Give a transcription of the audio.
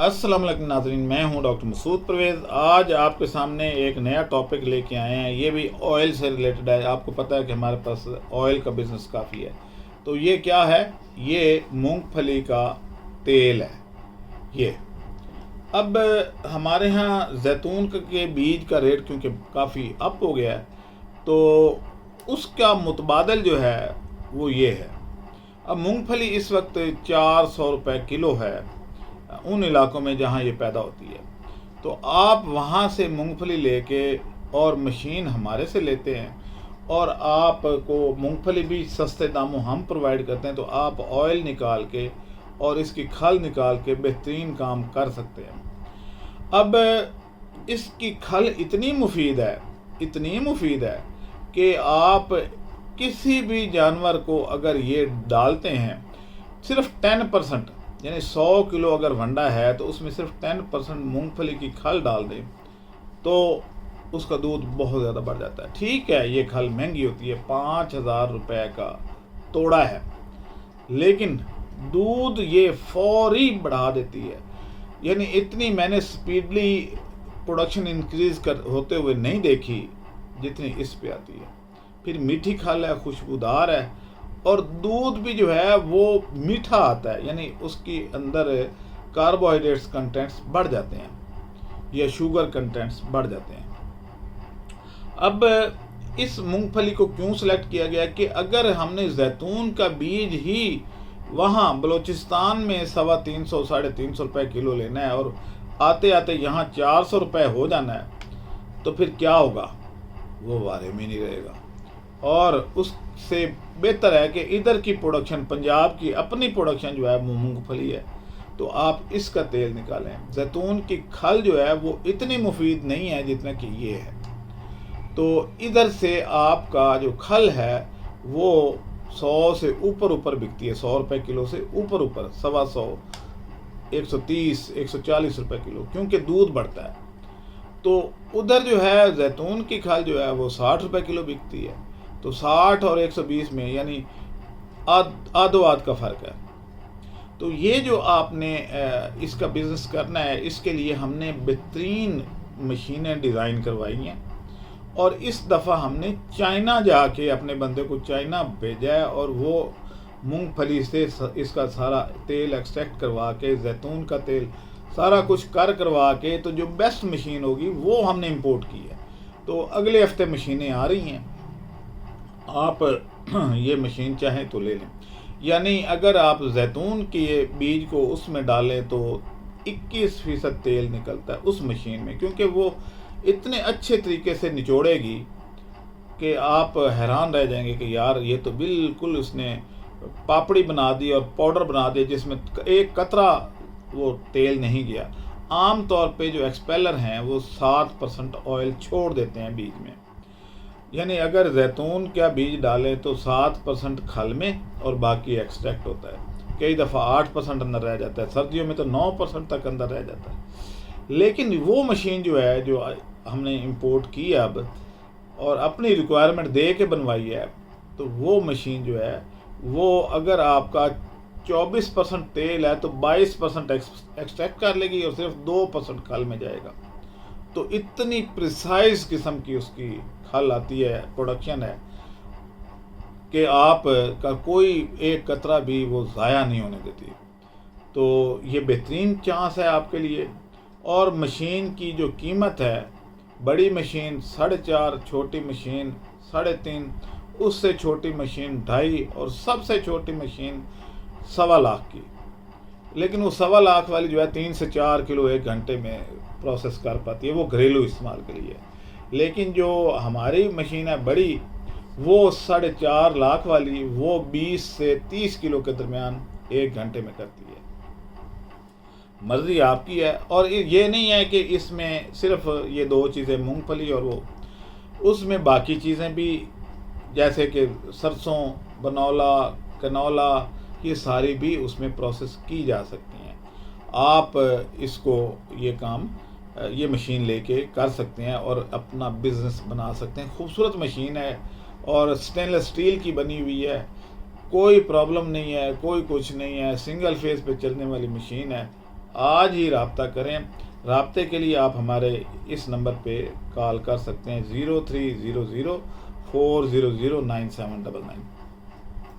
अस्सलाम वालेकुम नाज़रीन, मैं हूं डॉक्टर मसूद परवेज़। आज आपके सामने एक नया टॉपिक लेके आए हैं। ये भी ऑयल से रिलेटेड है। आपको पता है कि हमारे पास ऑयल का बिज़नेस काफ़ी है। तो ये क्या है? ये मूंगफली का तेल है। ये अब हमारे यहाँ जैतून के बीज का रेट क्योंकि काफ़ी अप हो गया है, तो उसका मुतबादल जो है वो ये है। अब मूंगफली इस वक्त 400 रुपये किलो है उन इलाकों में जहाँ ये पैदा होती है। तो आप वहाँ से मूंगफली लेके और मशीन हमारे से लेते हैं और आपको मूंगफली भी सस्ते दामों हम प्रोवाइड करते हैं। तो आप ऑयल निकाल के और इसकी खल निकाल के बेहतरीन काम कर सकते हैं। अब इसकी खल इतनी मुफीद है, इतनी मुफीद है कि आप किसी भी जानवर को अगर ये डालते हैं, सिर्फ 10%, यानी 100 किलो अगर वंडा है तो उसमें सिर्फ 10% मूंगफली की खल डाल दें तो उसका दूध बहुत ज़्यादा बढ़ जाता है। ठीक है, ये खल महंगी होती है, 5,000 रुपये का तोड़ा है, लेकिन दूध ये फौरी बढ़ा देती है। यानी इतनी मैंने स्पीडली प्रोडक्शन इंक्रीज कर होते हुए नहीं देखी जितनी इस पे आती है। फिर मीठी खल है, खुशबूदार है और दूध भी जो है वो मीठा आता है, यानी उसकी अंदर कार्बोहाइड्रेट्स कंटेंट्स बढ़ जाते हैं या शुगर कंटेंट्स बढ़ जाते हैं। अब इस मूंगफली को क्यों सिलेक्ट किया गया कि अगर हमने जैतून का बीज ही वहाँ बलूचिस्तान में 350 350 रुपये किलो लेना है और आते आते यहाँ 400 रुपये हो जाना है, तो फिर क्या होगा? वो बारे में नहीं रहेगा। और उससे बेहतर है कि इधर की प्रोडक्शन, पंजाब की अपनी प्रोडक्शन जो है वो मूंगफली है, तो आप इसका तेल निकालें। जैतून की खल जो है वो इतनी मुफीद नहीं है जितना कि ये है। तो इधर से आपका जो खल है वो 100 से ऊपर बिकती है, 100 रुपये किलो से ऊपर, 125, 130, 140 रुपये किलो, क्योंकि दूध बढ़ता है। तो उधर जो है जैतून की खल जो है वो 60 रुपये किलो बिकती है। तो 60 और 120 में यानी आधो आध का फ़र्क है। तो ये जो आपने इसका बिज़नेस करना है, इसके लिए हमने बेहतरीन मशीनें डिज़ाइन करवाई हैं और इस दफ़ा हमने चाइना जाके अपने बंदे को चाइना भेजा है और वो मूंगफली से इसका सारा तेल एक्सट्रैक्ट करवा के, जैतून का तेल सारा कुछ करवा के, तो जो बेस्ट मशीन होगी वो हमने इंपोर्ट की है। तो अगले हफ्ते मशीनें आ रही हैं, आप ये मशीन चाहें तो ले लें। यानी अगर आप जैतून के बीज को उसमें डालें तो 21% तेल निकलता है उस मशीन में, क्योंकि वो इतने अच्छे तरीके से निचोड़ेगी कि आप हैरान रह जाएंगे कि यार ये तो बिल्कुल उसने पापड़ी बना दी और पाउडर बना दिया जिसमें एक कतरा वो तेल नहीं गया। आम तौर पे जो एक्सपेलर हैं वो 7% ऑयल छोड़ देते हैं बीज में। यानी अगर जैतून का बीज डालें तो 7% खल में और बाकी एक्सट्रैक्ट होता है। कई दफ़ा 8% अंदर रह जाता है, सर्दियों में तो 9% तक अंदर रह जाता है। लेकिन वो मशीन जो है, जो हमने इंपोर्ट की अब और अपनी रिक्वायरमेंट दे के बनवाई है, तो वो मशीन जो है वो अगर आपका 24% तेल है तो 22% एक्सट्रैक्ट कर लेगी और सिर्फ 2% खल में जाएगा। तो इतनी प्रिसाइज किस्म की उसकी खल आती है, प्रोडक्शन है, कि आप का कोई एक कतरा भी वो ज़ाया नहीं होने देती। तो ये बेहतरीन चांस है आपके लिए। और मशीन की जो कीमत है, बड़ी मशीन 4.5, छोटी मशीन 3.5, उससे छोटी मशीन 2.5 और सबसे छोटी मशीन 1.25 लाख की। लेकिन वो 1.25 लाख वाली जो है 3 से 4 किलो 1 घंटे में प्रोसेस कर पाती है, वो घरेलू इस्तेमाल के लिए। लेकिन जो हमारी मशीन है बड़ी, वो 4.5 लाख वाली, वो 20 से 30 किलो के दरमियान 1 घंटे में करती है। मर्जी आपकी है। और ये नहीं है कि इसमें सिर्फ ये 2 चीज़ें, मूंगफली और वो, उसमें बाकी चीज़ें भी जैसे कि सरसों, बनौला, कनौला, ये सारी भी उसमें प्रोसेस की जा सकती हैं। आप इसको ये मशीन लेके कर सकते हैं और अपना बिज़नेस बना सकते हैं। खूबसूरत मशीन है और स्टेनलेस स्टील की बनी हुई है, कोई प्रॉब्लम नहीं है, कोई कुछ नहीं है, सिंगल फेस पे चलने वाली मशीन है। आज ही रब्ता करें। रब्ते के लिए आप हमारे इस नंबर पे कॉल कर सकते हैं 0300 400 9799।